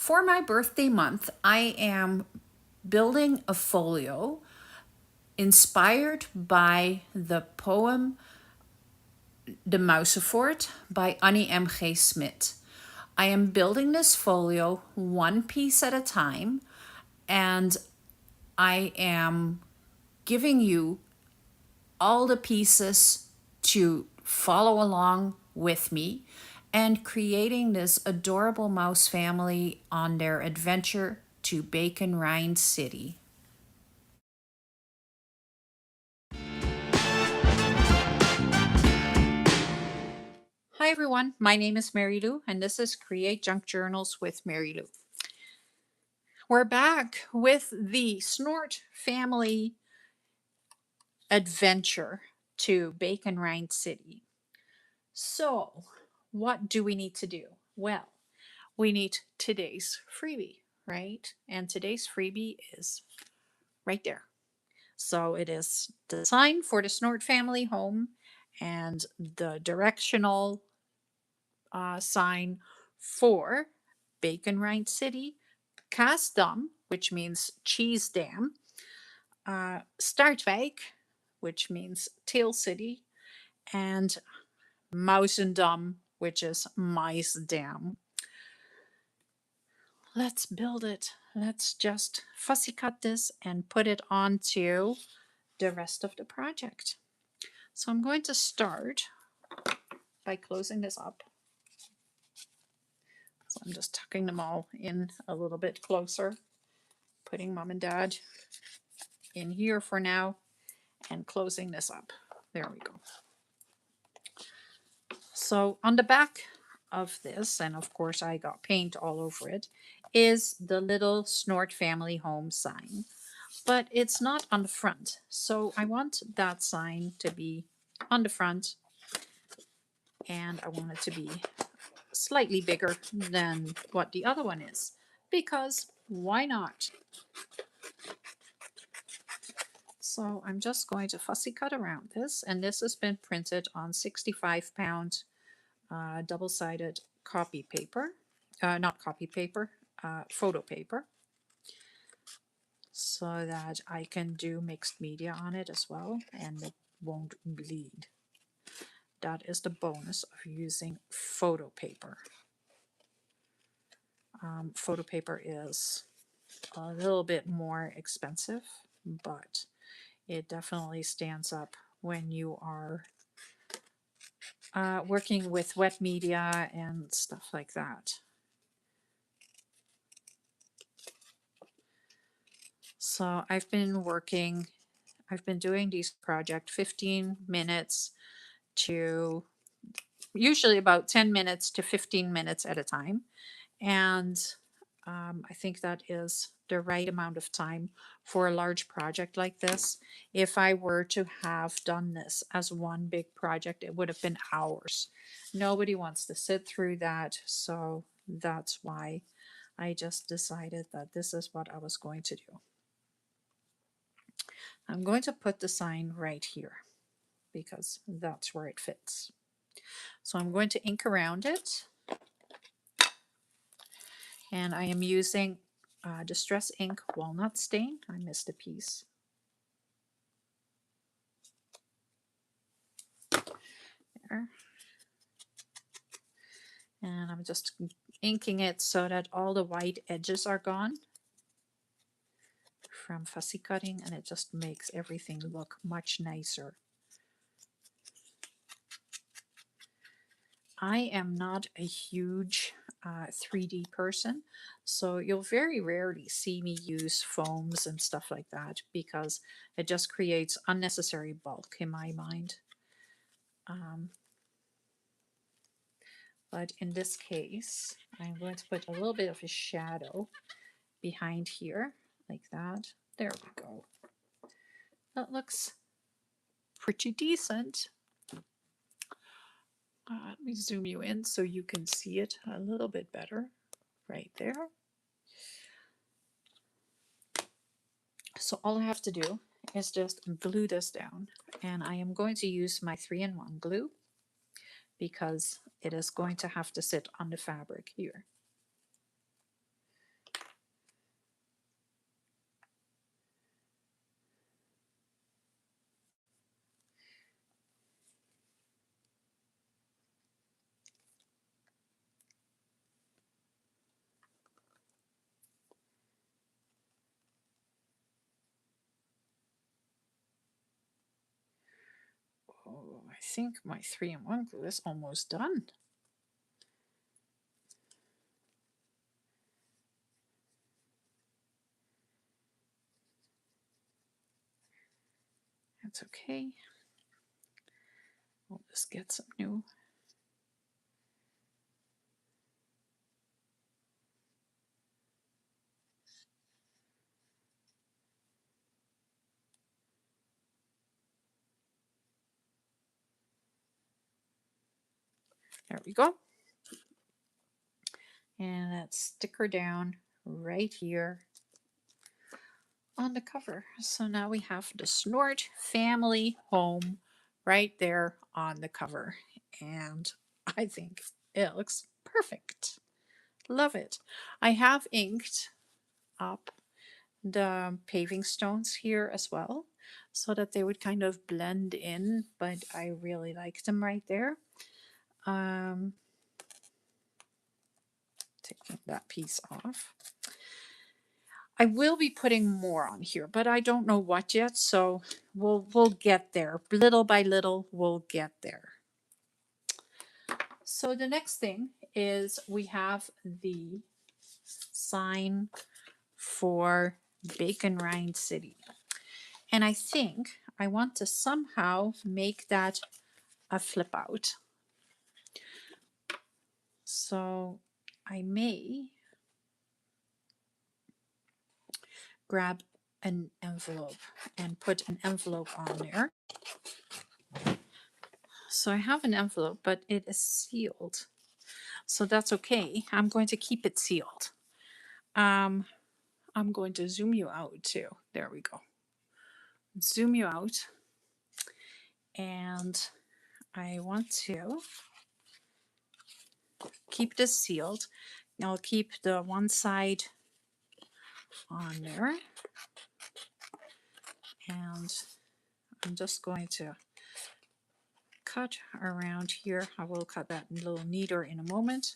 for my birthday month, I am building a folio inspired by the poem De Mousevoort by Annie M.G. Smit. I am building this folio one piece at a time, and I am giving you all the pieces to follow along with me and creating this adorable mouse family on their adventure to Bacon Rind City. Hi everyone, my name is Mary Lou and this is Create Junk Journals with Mary Lou. We're back with the Snort Family adventure to Bacon Rind City. So, what do we need to do? Well, we need today's freebie, right? And today's freebie is right there. So it is the sign for the Snort family home and the directional sign for Bacon Rind City, Kasdam, which means cheese dam, Startwijk, which means tail city, and Mausendam, which is mice dam. Let's build it. Let's just fussy cut this and put it onto the rest of the project. So I'm going to start by closing this up. So I'm just tucking them all in a little bit closer, putting mom and dad in here for now and closing this up. There we go. So on the back of this, and of course I got paint all over it, is the little Snort family home sign. But it's not on the front. So I want that sign to be on the front, and I want it to be slightly bigger than what the other one is, because why not? So I'm just going to fussy cut around this, and this has been printed on 65-pound double-sided copy paper, not copy paper, photo paper, so that I can do mixed media on it as well and it won't bleed. That is the bonus of using photo paper. Photo paper is a little bit more expensive, but it definitely stands up when you are working with wet media and stuff like that. So I've been doing these projects 15 minutes to usually about 10 minutes to 15 minutes at a time. And I think that is the right amount of time for a large project like this. If I were to have done this as one big project, it would have been hours. Nobody wants to sit through that, so that's why I just decided that this is what I was going to do. I'm going to put the sign right here because that's where it fits. So I'm going to ink around it. And I am using Distress Ink Walnut Stain. I missed a piece. There. And I'm just inking it so that all the white edges are gone from fussy cutting, and it just makes everything look much nicer. I am not a huge 3D person, so you'll very rarely see me use foams and stuff like that because it just creates unnecessary bulk in my mind. But in this case, I'm going to put a little bit of a shadow behind here, like that. There we go. That looks pretty decent. Let me zoom you in so you can see it a little bit better. Right there. So all I have to do is just glue this down. And I am going to use my 3-in-1 glue because it is going to have to sit on the fabric here. think my 3-in-1 glue is almost done. That's okay. We'll just get some new. There we go. And let's stick her down right here on the cover. So now we have the Snort Family home right there on the cover. And I think it looks perfect. Love it. I have inked up the paving stones here as well so that they would kind of blend in, but I really like them right there. Taking that piece off. I will be putting more on here, but I don't know what yet, so we'll get there. Little by little, we'll get there. So the next thing is we have the sign for Bacon Rind City. And I think I want to somehow make that a flip out. So I may grab an envelope and put an envelope on there. So I have an envelope, but it is sealed. So that's okay. I'm going to keep it sealed. I'm going to zoom you out too. There we go. Zoom you out. And I want to keep this sealed. I'll keep the one side on there. And I'm just going to cut around here. I will cut that a little neater in a moment.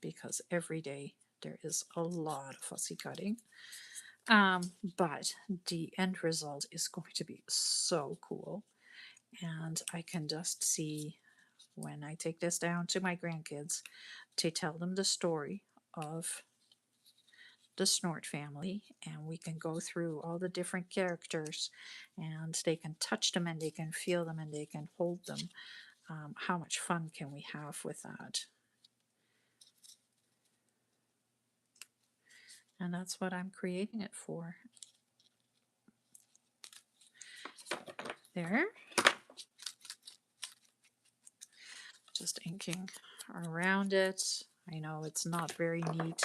Because every day there is a lot of fussy cutting. But the end result is going to be so cool. And I can just see when I take this down to my grandkids to tell them the story of the Snort family, and we can go through all the different characters and they can touch them and they can feel them and they can hold them. How much fun can we have with that? And that's what I'm creating it for. There. Just inking around it. I know it's not very neat.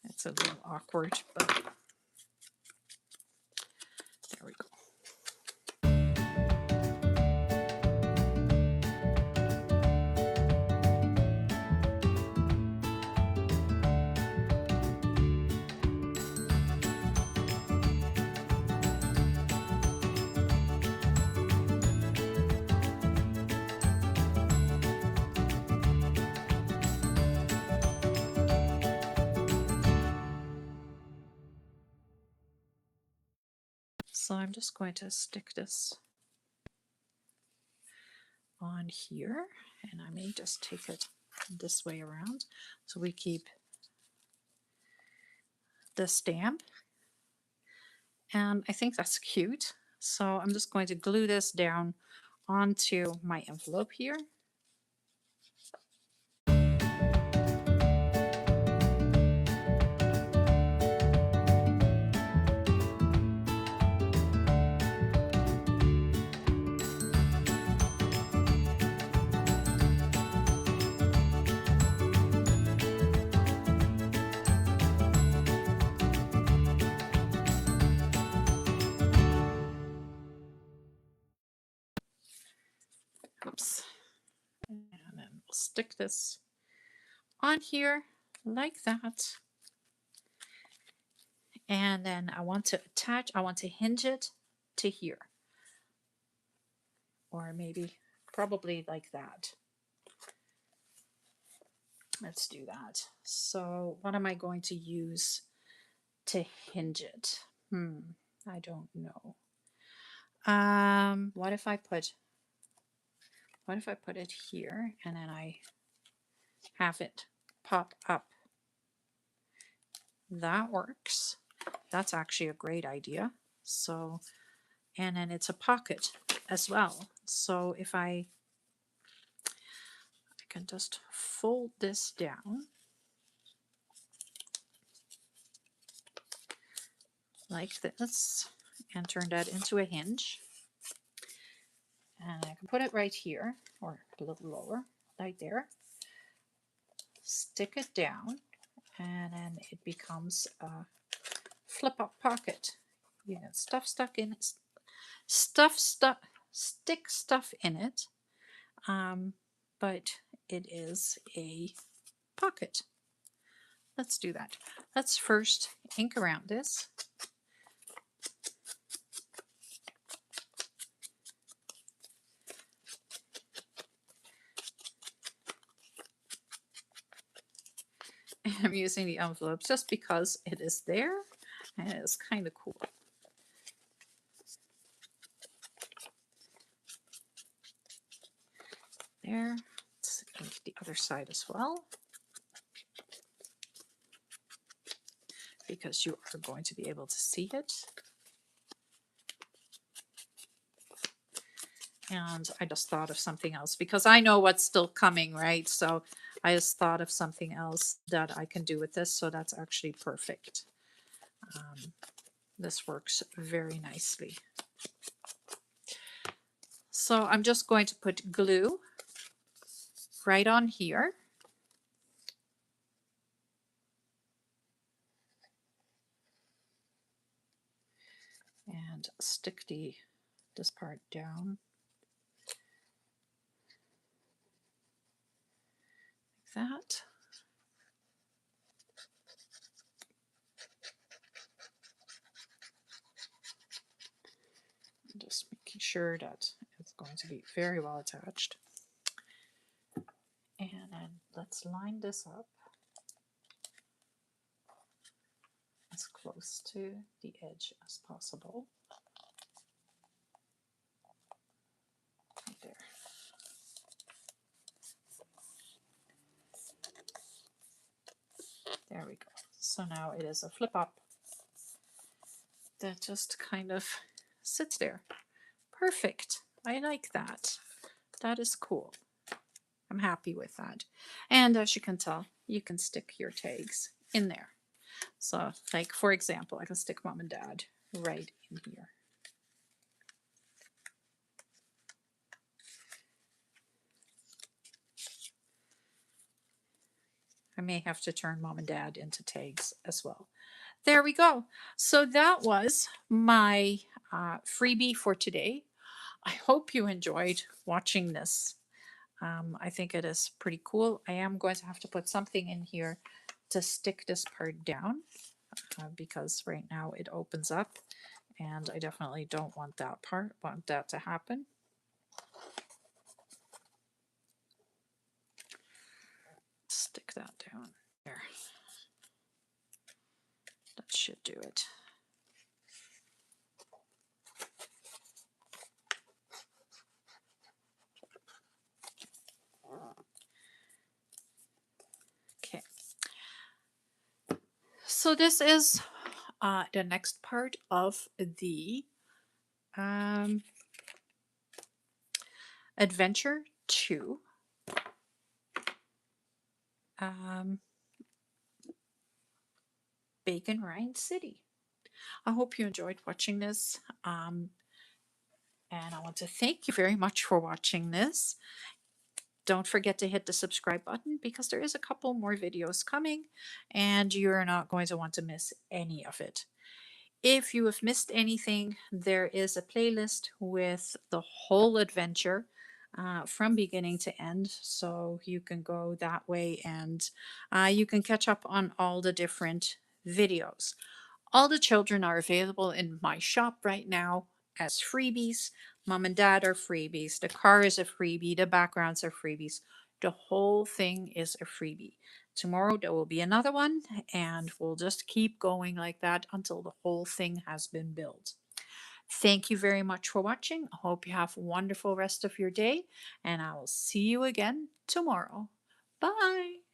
It's a little awkward, but there we go. So I'm just going to stick this on here, and I may just take it this way around so we keep the stamp. And I think that's cute. So I'm just going to glue this down onto my envelope here. Oops. And then we'll stick this on here like that. And then I want to hinge it to here. Or maybe, probably like that. Let's do that. So what am I going to use to hinge it? I don't know. What if I put it here and then I have it pop up? That works. That's actually a great idea. So, and then it's a pocket as well. So if I can just fold this down like this and turn that into a hinge. And I can put it right here or a little lower, right there. Stick it down and then it becomes a flip up pocket. You get stuff stuck in it, stick stuff in it, but it is a pocket. Let's do that. Let's first ink around this. I'm using the envelopes just because it is there and it's kind of cool. There. Let's ink the other side as well, because you are going to be able to see it. And I just thought of something else because I know what's still coming, right? So I just thought of something else that I can do with this. So that's actually perfect. This works very nicely. So I'm just going to put glue right on here. And stick this part down like that. Just making sure that it's going to be very well attached. And then let's line this up as close to the edge as possible. Right there. There we go. So now it is a flip up that just kind of sits there. Perfect. I like that. That is cool. I'm happy with that. And as you can tell, you can stick your tags in there. So like, for example, I can stick mom and dad right in here. I may have to turn mom and dad into tags as well. There we go. So that was my freebie for today. I hope you enjoyed watching this. I think it is pretty cool. I am going to have to put something in here to stick this part down because right now it opens up and I definitely don't want that to happen. Stick that down there. That should do it. So this is the next part of the um, adventure to um, Bacon Rind City. I hope you enjoyed watching this. And I want to thank you very much for watching this. Don't forget to hit the subscribe button because there is a couple more videos coming and you're not going to want to miss any of it. If you have missed anything, there is a playlist with the whole adventure from beginning to end. So you can go that way and you can catch up on all the different videos. All the children are available in my shop right now as freebies. Mom and dad are freebies. The car is a freebie. The backgrounds are freebies. The whole thing is a freebie. Tomorrow there will be another one, and we'll just keep going like that until the whole thing has been built. Thank you very much for watching. I hope you have a wonderful rest of your day, and I will see you again tomorrow. Bye.